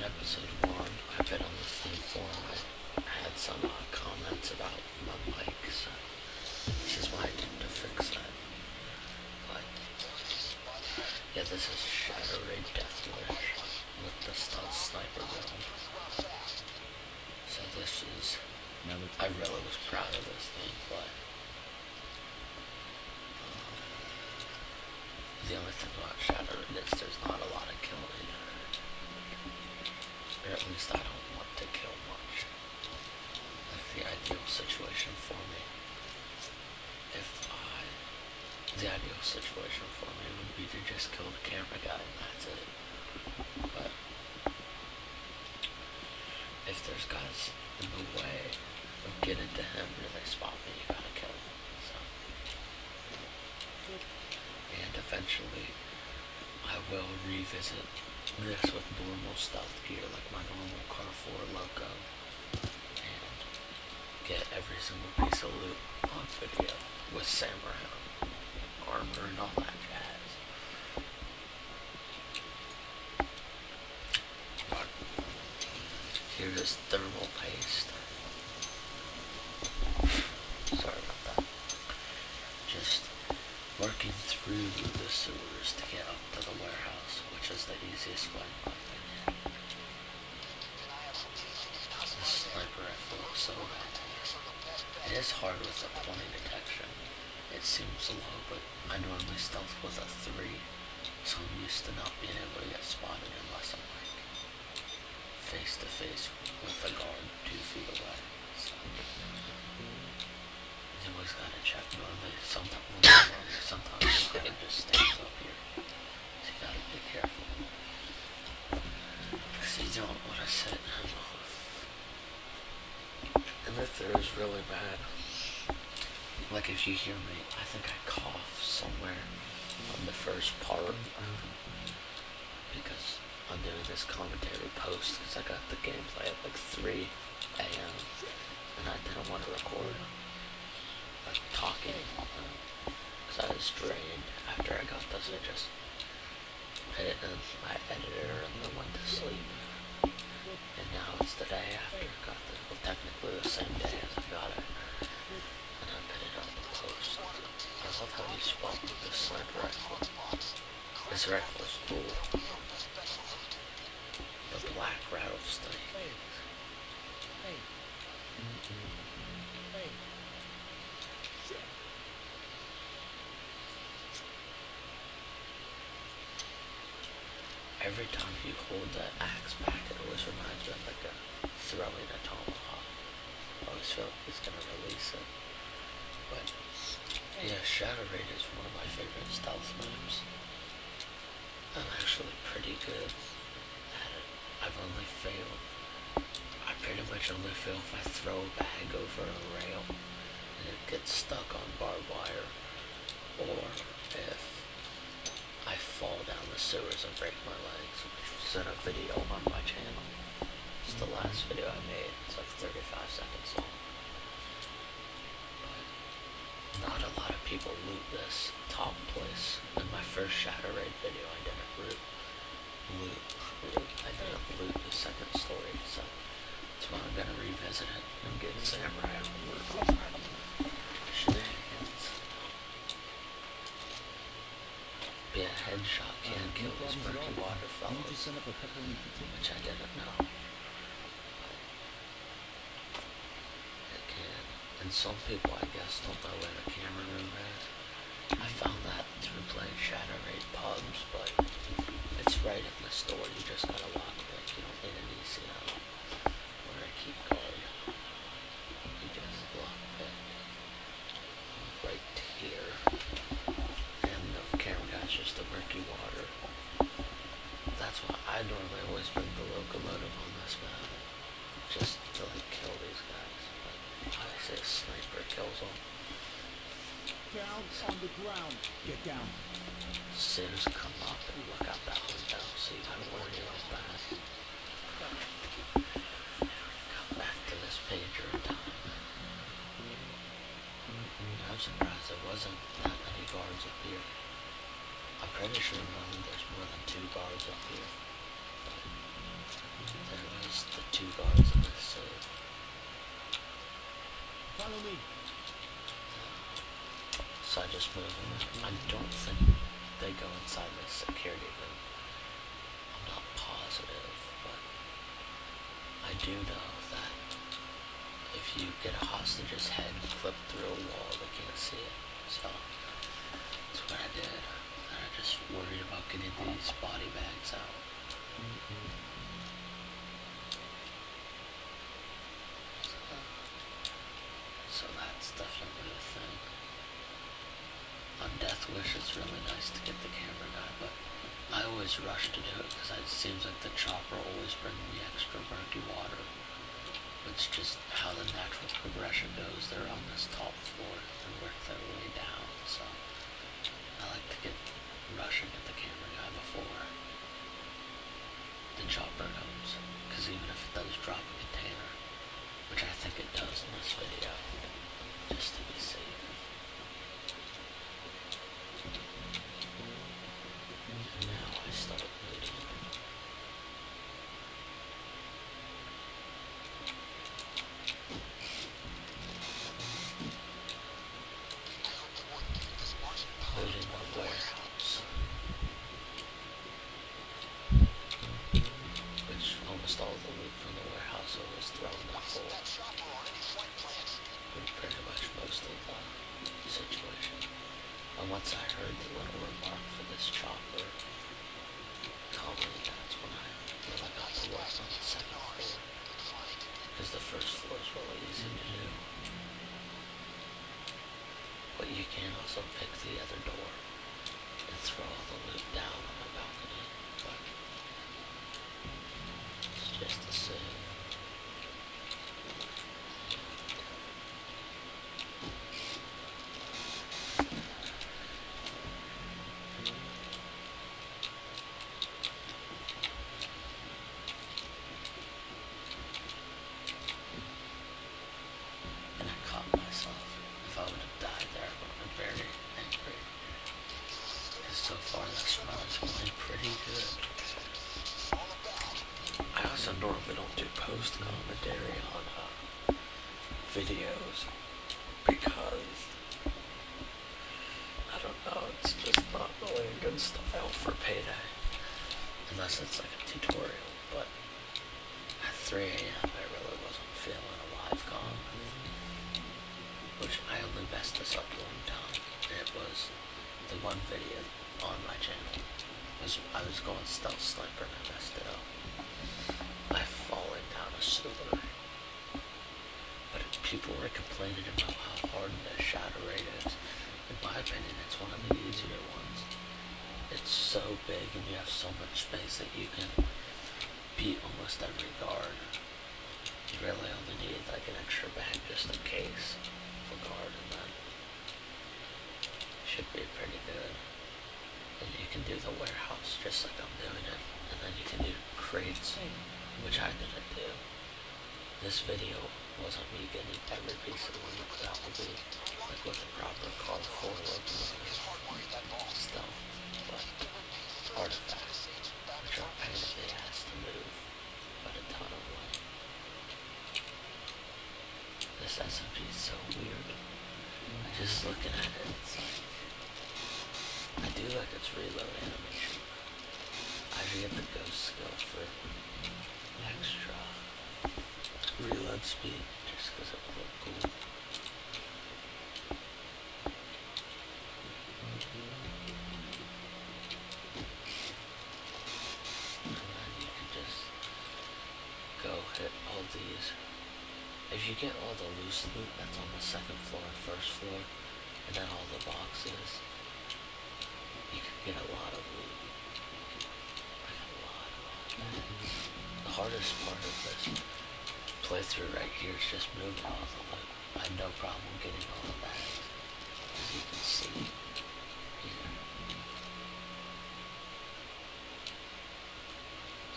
on episode 1, I bet on the theme forum I had some comments about my mic, so this is why I need to fix that. But yeah, this is Shadow Raid Deathwish with the stealth sniper build. So this is, I really was proud of this gameplay. The only thing about Shadow Raid is there's not a lot of killing. Or at least I don't want to kill much. Like the ideal situation for me, the ideal situation for me would be to just kill the camera guy and that's it. But if there's guys in the way of getting to him or they spot me, you gotta kill them. So. And eventually I will revisit this with normal stealth gear, like my normal Car 4 logo, and get every single piece of loot on video with samurai armor and all that jazz. But here is thermal paste. Sorry about that. Just working through the sewers to get up to the warehouse, which is the easiest way in my opinion. The sniper rifle looks so bad. It is hard with a 20 detection. It seems low, but I normally stealth with a 3, so I'm used to not being able to get spotted unless I'm like face to face with the guard 2 feet away. So you always gotta check normally. Sometimes the guard just stays up here. So you gotta be careful. Because you don't want to set him off. And if there is really bad, like if you hear me, I think I cough somewhere on the first part. Because I'm doing this commentary post because I got the gameplay at like 3 a.m. and I didn't want to record talking because I was drained after I got this. I just hit it in my editor and then went to sleep. And now it's the day after I got this. Well, technically the same day as I got it. And I put it on the post. I love how you spot with this sniper rifle. This rifle is cool. The black rattlesnake. Every time you hold that axe back, it always reminds me of like a throwing a tomahawk. I always feel like he's gonna release it. But yeah, Shadow Raid is one of my favorite stealth maps. I'm actually pretty good at it. I've only failed. I pretty much only fail if I throw a bag over a rail and it gets stuck on barbed wire, or if I fall down the sewers and break my legs, which was in a video on my channel. It's the last video I made. It's like 35 seconds long. But not a lot of people loot this top place. In my first Shadow Raid video, I didn't loot the second story, so that's why I'm gonna revisit it and get samurai shenanigans. Yeah, headshot can kill these murky water fellows, which I didn't know. It can. And some people, I guess, don't know where the camera room is. I found that through playing Shadow Raid pubs, but it's right in the store. You just gotta lock it. You don't need an ECO or a key card. You just lock it right here. And the camera guy's just the murky water. That's why I normally always bring the locomotive on this map, just to like kill these guys. But obviously a sniper kills them. Down on the ground. Get down. Sims come up and look out that window, so you gotta worry about that. Come back to this pager in time. I'm surprised there wasn't that many guards up here. I'm pretty sure there's more than 2 guards up here. But just moving. I don't think they go inside the security room. I'm not positive, but I do know that if you get a hostage's head clipped through a wall, they can't see it. So that's what I did. And I just worried about getting these body bags out. So that's definitely a thing. On Death Wish, it's really nice to get the camera guy, but I always rush to do it because it seems like the chopper always brings me extra murky water. It's just how the natural progression goes. They're on this top floor and work their way down, so I like to get rushing at the camera guy before the chopper comes, because even if it does drop a container, which I think it does in this video, just to be safe. And now I start looting. Looting the warehouse, which almost all the loot from the warehouse was thrown in the hole. Pretty much most of the situation. And once I heard the little remark for this chopper coming, that's when I really got to work on the second floor, because the first floor is really easy to do. But you can also pick the other door and throw all the loot down on the balcony, but it's just a save. And I caught myself. If I would have died there, I would have been very angry. Because so far this run is going pretty good. I also normally don't do post commentary on videos because I don't know, it's just not really a good style for Payday. Unless it's like a tutorial, but at 3 AM I really wasn't feeling a live com, which I only messed this up one time. It was the one video on my channel. I was going stealth sniper and I messed it up by falling down a sewer. But people were complaining about how hard the shadow rate is. In my opinion, it's one of the easier ones. It's so big and you have so much space that you can beat almost every guard. You really only need like an extra bag just in case for guard, and then should be pretty good. And you can do the warehouse just like I'm doing it, and then you can do crates, which I didn't do. This video wasn't me getting every piece of loot. That would be like with a proper car full of stuff, but artifacts, which are a pain in the ass to move, but a ton of them. This SMG is so weird. Just looking at it, it's like, I do like its reload animation. I should get the ghost skill for extra reload speed, just because it would look cool. And then you can just go hit all these. If you get all the loose loot that's on the second floor and first floor, and then all the boxes, you can get a lot of loot. Like a lot. The hardest part of this playthrough right here is just moving all the loot. I had no problem getting all the bags, as you can see here.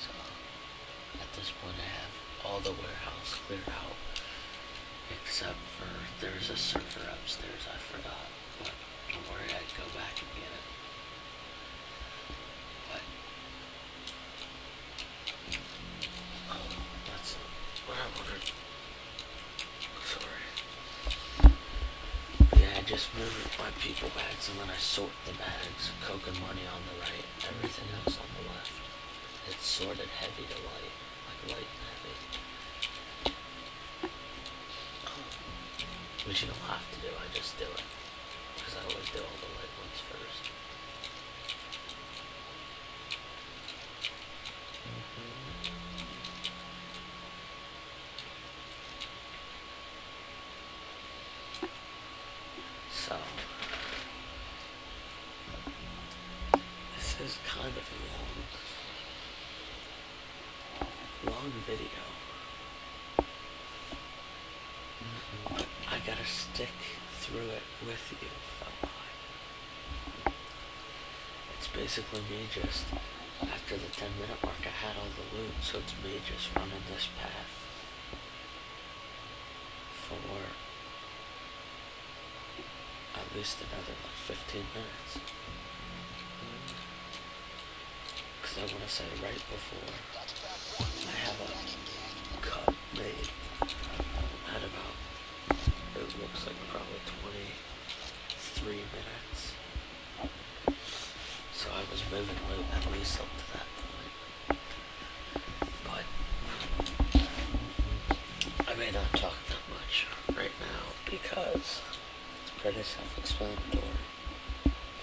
So, at this point I have all the warehouse cleared out, except for there's a server upstairs I forgot, but don't worry, I'd go back and get it. But that's what I wanted. Sorry. But yeah, just move my people bags and then I sort the bags, coke and money on the right, everything else on the left. It's sorted heavy to light, like light and heavy. Which you don't have to do, I just do it. Because I always do all the light ones first. So, this is kind of a long video. But I gotta stick through it with you, fella. It's basically me just, after the 10-minute mark I had all the loot, so it's me just running this path for at least another like 15 minutes. Because I want to say right before I have a cut made at about, it looks like probably 23 minutes. So I was moving loot at least up to that point. But I may not talk that much right now because it's pretty self-explanatory.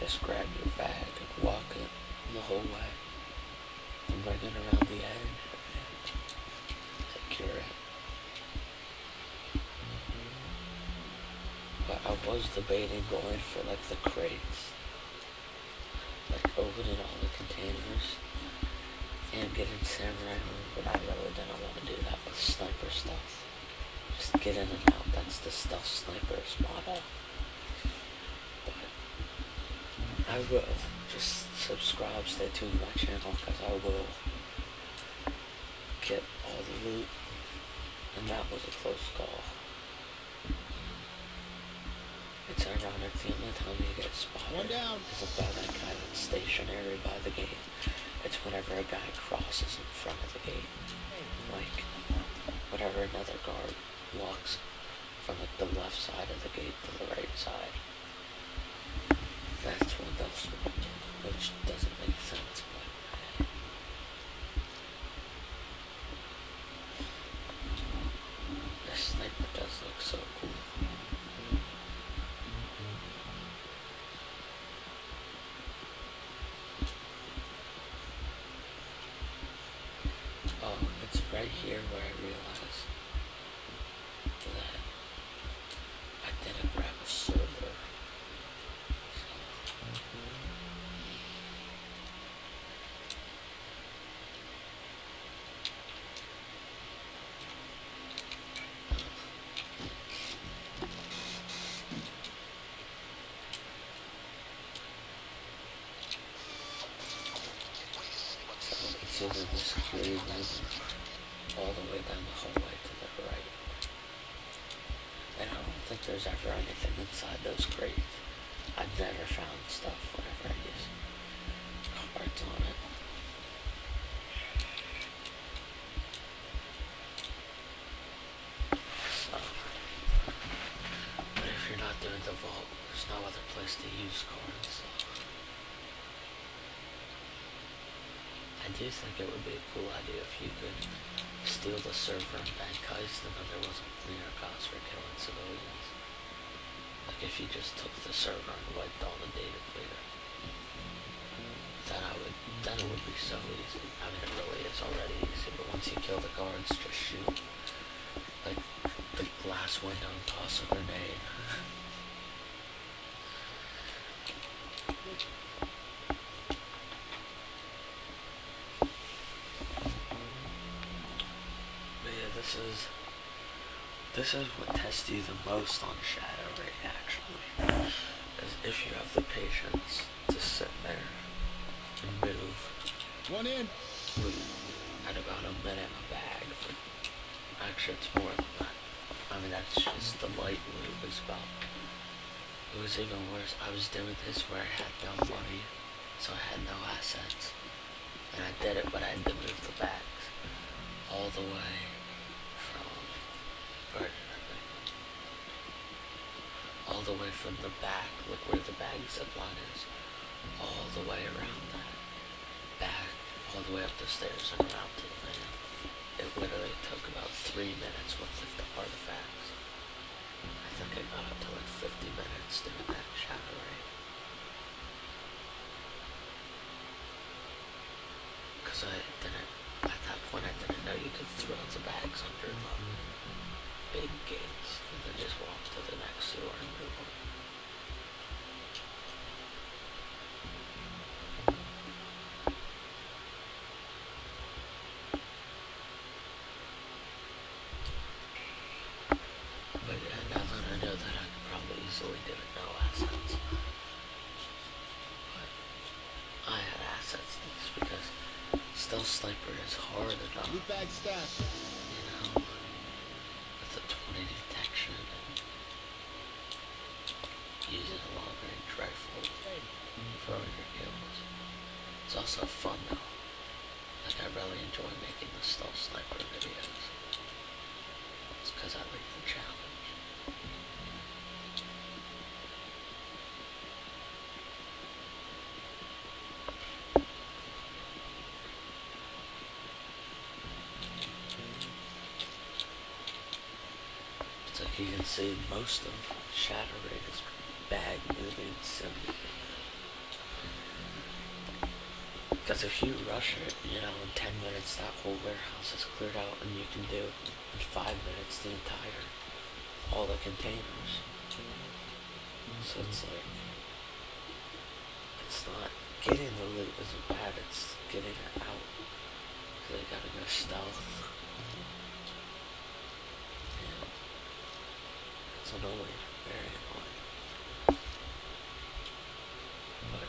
Just grab your bag and walk it the whole way and bring it around the edge and secure it. But I was debating going for like the crates, like opening all the containers and getting samurai armor, but I really didn't want to do that with sniper stuff. Just get in and out, that's the stuff snipers model. But I will just subscribe, stay tuned to my channel, because I will get all the loot, and that was a close call. It's ironic, the only time you get spotted isn't by that guy that's stationary by the gate. It's whenever a guy crosses in front of the gate. Like, whenever another guard walks from like the left side of the gate to the right side. That's when they'll spot you, which doesn't make sense, but this sniper does look so cool. Oh, it's right here where I realized that I didn't grab a server. It's either this green room all the way down the hallway to the right. And I don't think there's ever anything inside those crates. I've never found stuff whenever I use cards on it. So, but if you're not doing the vault, there's no other place to use cards. So. I do think it would be a cool idea if you could steal the server and bank heist and then there wasn't clear costs for killing civilians. Like if you just took the server and wiped all the data clear. Then it would be so easy. I mean, it really is already easy, but once you kill the guards, just shoot. Like the glass window and toss a grenade. This is what tests you the most on Shadow Raid, actually, is if you have the patience to sit there and move One in. at about a minute a bag. But actually, it's more than that. I mean, that's just the light loop is about. It was even worse. I was doing this where I had no money, so I had no assets, and I did it, but I had to move the bags all the way from all the the way from the back, like where the bag zip line is, all the way around that back, all the way up the stairs and around to the van. It literally took about 3 minutes with the artifacts. I think I got up to like 50 minutes doing that shadow raid. Because at that point I didn't know you could throw the bags under the big gates and then just walk to the next sewer and move on. But yeah, now that I know that, I could probably easily do it no assets. But I had assets just because Stealth Sniper is hard enough. Loot bag stashed. You know, with the 20 detection and using a long range rifle for all your kills. It's also fun though. Like I really enjoy making the Stealth Sniper videos. It's because I like the challenge. It's like you can see most of Shadow Raid is bag moving simply. Because if you rush it, you know, in 10 minutes that whole warehouse is cleared out and you can do in 5 minutes the entire, all the containers. So it's like, it's not, getting the loot isn't bad, it's getting it out. So they gotta go stealth. And it's annoying, very annoying. But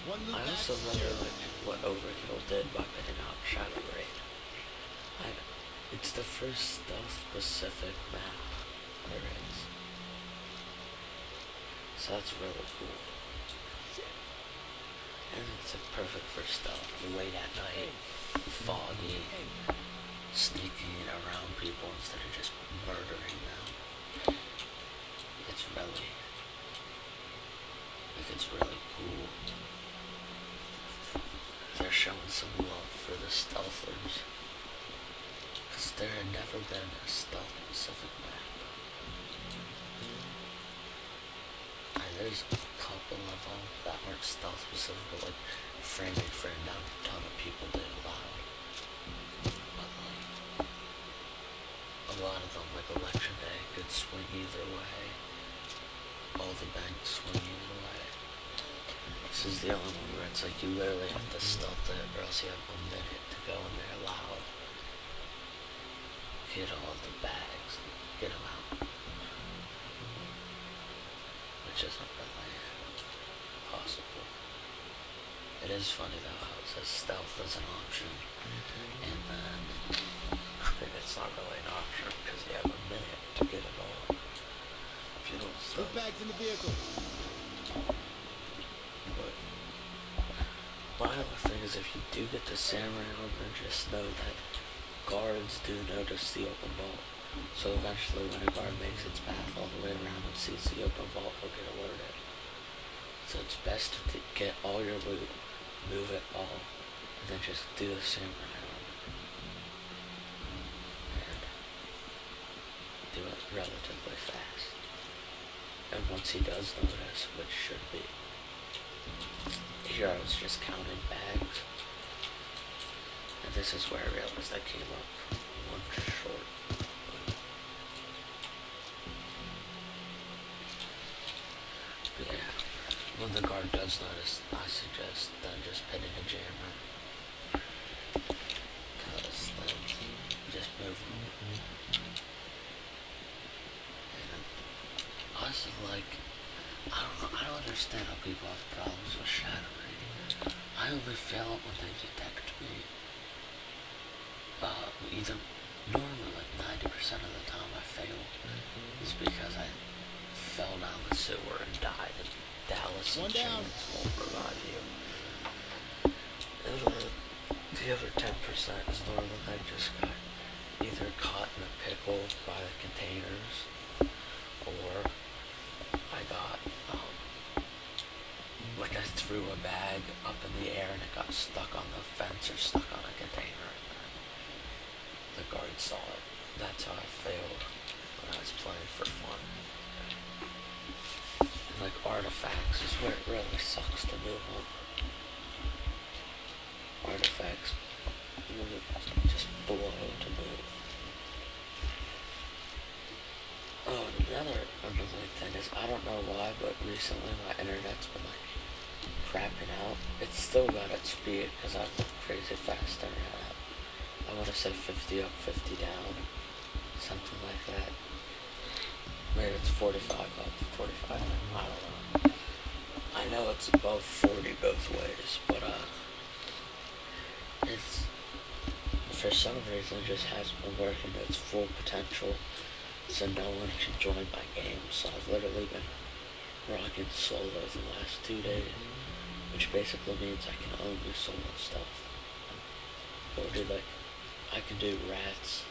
One loot I bag also secured. really like what Overkill did by putting out Shadow Raid. It's the first stealth-specific map there is. So that's really cool. And it's like perfect for stealth. Late at night, foggy, sneaking around people instead of just murdering them. It's really cool. They're showing some love for the stealthers. Because there had never been a stealth-specific map. And there's a couple of them that weren't stealth-specific, but like framing down a ton of people did loud. But like, a lot of them, like Election Day, could swing either way. All the banks swing either way. This is the only one where it's like you literally have to stealth it or else you have 1 minute to go in there loud. Get all the bags and get them out. Which isn't really possible. It is funny though how it says stealth as an option. And then, I mean it's not really an option because you have 1 minute to get it all. If you don't Loot stealth. bags in the vehicle. But my other thing is if you do get the samurai armor, just know that guards do notice the open vault. So eventually when a guard makes its path all the way around and sees the open vault, he'll get alerted. So it's best to get all your loot, move it all, and then just do the samurai armor. And do it relatively fast. And once he does notice, which should be, here I was just counting bags. And this is where I realized I came up one short. But yeah, when the guard does notice, I suggest then just pinning a jammer. Because then just move them. And honestly, like, I don't understand how people have problems with Shadow Raid. I only fail when they detect me. Either normally like 90% of the time I fail is because I fell down the sewer and died and Dallas and One down. Chains won't revive you. And the other 10% is normally I just got either caught in a pickle by the containers or uninstall it. That's how I failed when I was playing for fun. And like artifacts is where it really sucks to move on. Artifacts just blow to move. Oh, and another annoying thing is, I don't know why, but recently my internet's been like crapping out. It's still got its speed because I have crazy fast internet. I want to say 50 up, 50 down, something like that. Maybe it's 45 up, 45 down, I don't know. I know it's above 40 both ways, but it's, for some reason, it just hasn't been working to its full potential, so no one can join my game. So I've literally been rocking solo the last 2 days, which basically means I can only solo stuff. Or do like, I can do rats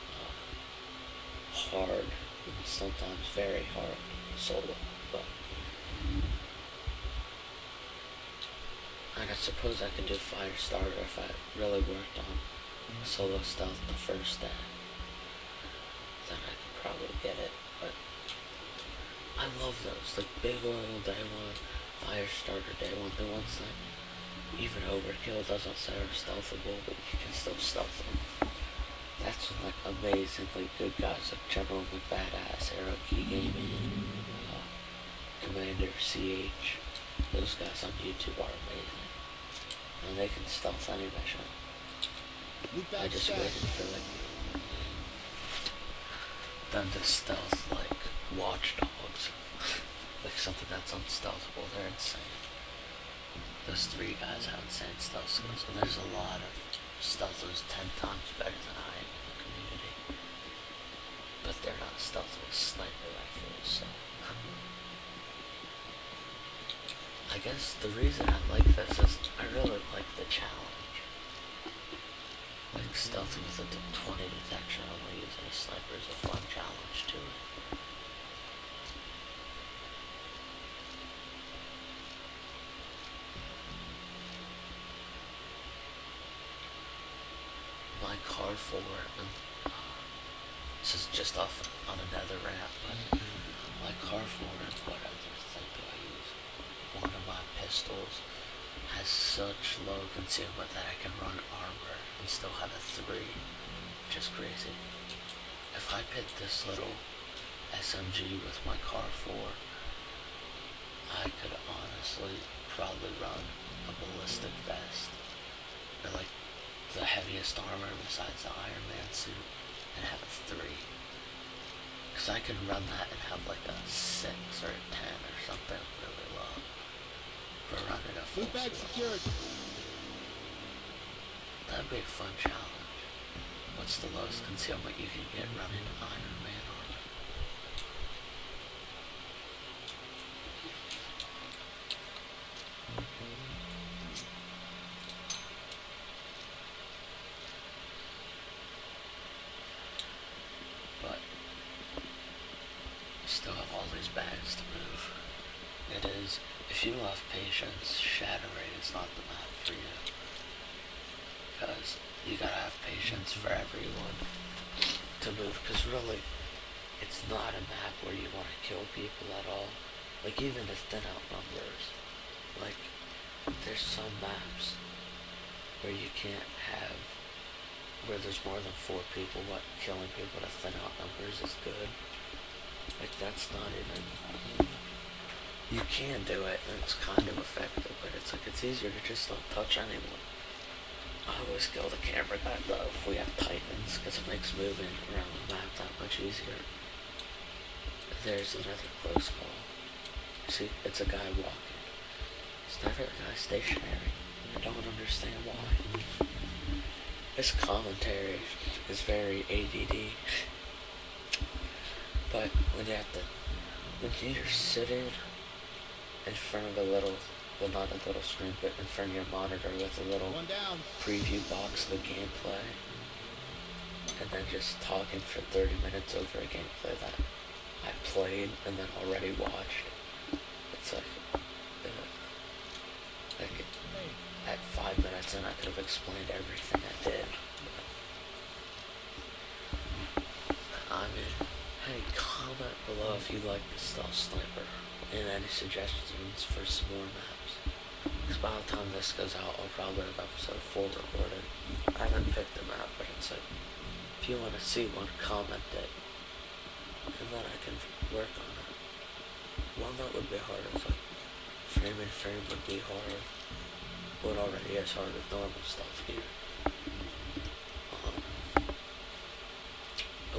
hard, and sometimes very hard solo, but and I suppose I can do Firestarter if I really worked on solo stealth the first day. Then I could probably get it, but I love those, like Big Oil Day 1, Firestarter Day 1, the ones that even Overkill doesn't say are stealthable, but you can still stealth them. That's when like amazingly good guys like General McBadass, Arrow Key Gaming, Commander CH, those guys on YouTube are amazing. And they can stealth any mission. I just waited for like them to stealth like Watch Dogs. Like something that's unstealthable. They're insane. Those 3 guys have insane stealth skills, and there's a lot of stealthers 10 times better than I am in the community. But they're not stealth with sniper rifles, so I guess the reason I like this is I really like the challenge. Like stealth with a 20 detection only using a sniper is a fun challenge to it. My car forward, and this is just off on another ramp, but my car forward, what other thing do I use? One of my pistols has such low concealment that I can run armor and still have a 3, which is crazy. If I pit this little SMG with my car 4, I could honestly probably run a ballistic vest, or like the heaviest armor besides the Iron Man suit, and have a 3. Because I can run that and have like a 6 or a 10 or something really low for running a full suit. That'd be a fun challenge. What's the lowest concealment you can get running Iron Man armor? But you still have all these bags to move. It is, if you love patience, Shadow Raid is not the map for you. Because you gotta have patience for everyone to move, because really, it's not a map where you want to kill people at all. Like, even to thin out numbers. Like, there's some maps where you can't have, where there's more than 4 people, what killing people to thin out numbers is good. Like, that's not even, you can do it, and it's kind of effective, but it's like, it's easier to just not touch anyone. I always kill the camera guy though if we have Titans, because it makes moving around the map that much easier. There's another close call. See, it's a guy walking. It's never the guy stationary. I don't understand why. This commentary is very ADD. But when you're sitting in front of a little, well, not a little screen, but in front of your monitor with a little preview box of the gameplay, and then just talking for 30 minutes over a gameplay that I played and then already watched. It's like, at 5 minutes in I could have explained everything I did. Hey, comment below if you like the Stealth Sniper and any suggestions for some more maps. Because by the time this goes out, I'll probably have episode 4 recorded. I haven't picked the map, but it's like, if you want to see one, comment it. And then I can work on it. One that would be hard is like, frame and frame would be hard. Well, it already is hard with normal stealth gear.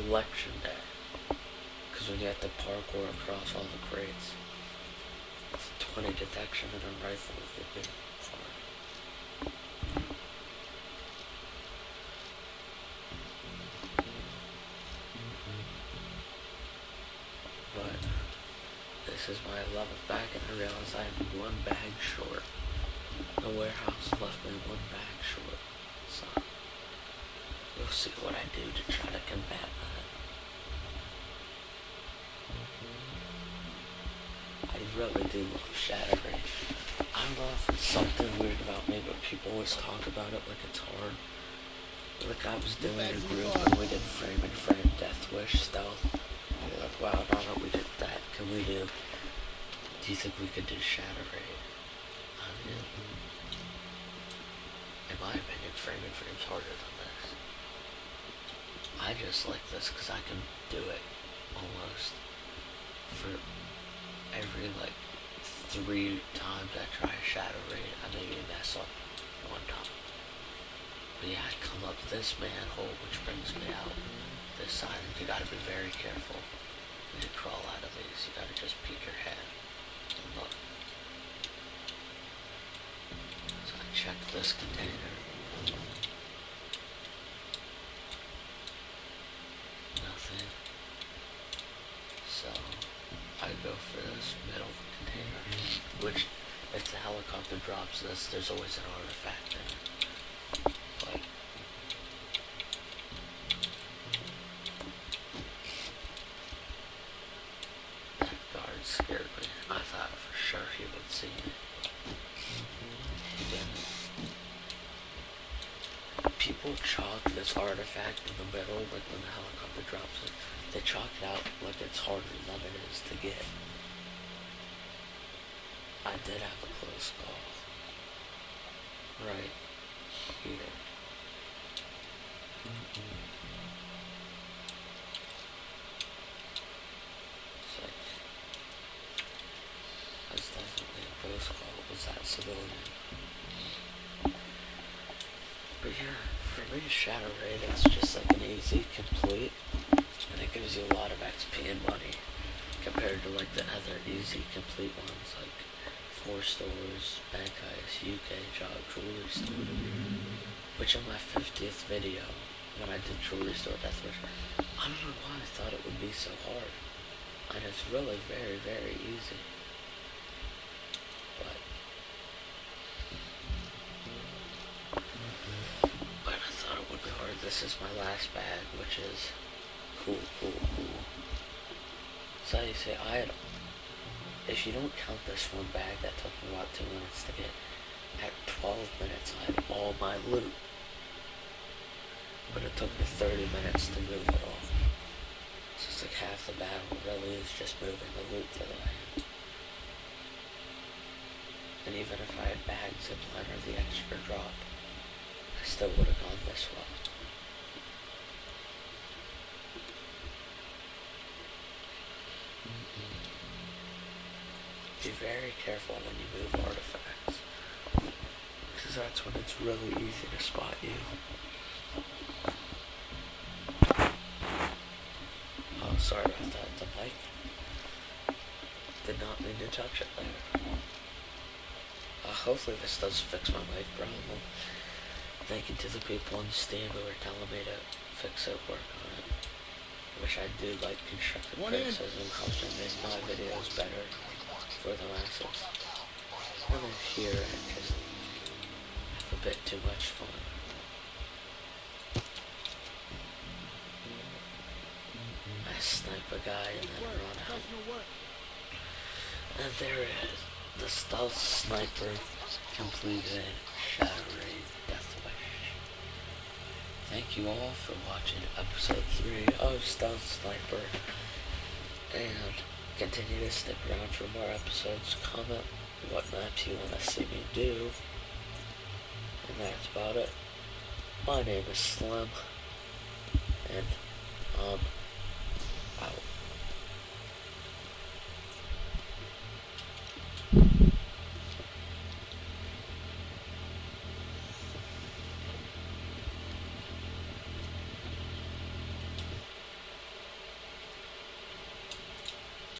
Election day. Because when you have to parkour across all the crates, 20 detection in a rifle would be hard. But this is my 11th bag, and I realized I am 1 bag short. The warehouse left me 1 bag short, so we'll see what I do to try to combat that. I really do love Shadow Raid. I don't know if it's something weird about me, but people always talk about it like it's hard. Like I was doing a group and we did frame and frame Death Wish stealth. And they're like, wow, now that we did that, do you think we could do Shadow Raid? I mean, in my opinion, frame and frame's harder than this. I just like this because I can do it almost for every like 3 times I try a Shadow Raid, I maybe mess up 1 time. But yeah, I come up this manhole, which brings me out this side, and you gotta be very careful when you crawl out of these. You gotta just peek your head and look. So I check this container. Nothing. So I go for this middle container, which if the helicopter drops this, there's always an artifact in it. But that guard scared me. I thought for sure he would see me. He didn't. People chalk this artifact in the middle, like when the helicopter drops it, they chalk it out like it's harder than it is to get. I did have a close call. Right here. It's like, that's definitely a close call. Was that civilian? But yeah, for me, Shadow Raid, it's just like an easy complete, and it gives you a lot of XP and money compared to like the other easy complete ones like 4 stores, Bank Heist, UK Job, Jewelry Store. Which on my 50th video, when I did Jewelry Store Death Wish, I don't know why I thought it would be so hard. And it's really very, very easy. But I thought it would be hard. This is my last bag, which is cool. So you say, if you don't count this 1 bag that took me about 2 minutes to get, at 12 minutes I had all my loot. But it took me 30 minutes to move it all. So it's like half the battle really is just moving the loot to the land. And even if I had bagged zipline or the extra drop, I still would have gone this way. Be very careful when you move artifacts, because that's when it's really easy to spot you. Oh, sorry about that, the mic. Did not mean to touch it there. Hopefully this does fix my mic problem. Thank you to the people on Steam who are telling me to fix it, work on it. Which I do like constructive criticism, helps me make my videos better for the masses. And then here I just have a bit too much fun. I snipe a guy and then run out. And there it is. The Stealth Sniper completed Shadow Raid Death Wish. Thank you all for watching episode 3 of Stealth Sniper. and continue to stick around for more episodes. Comment what maps you want to see me do, and that's about it. My name is Slim, and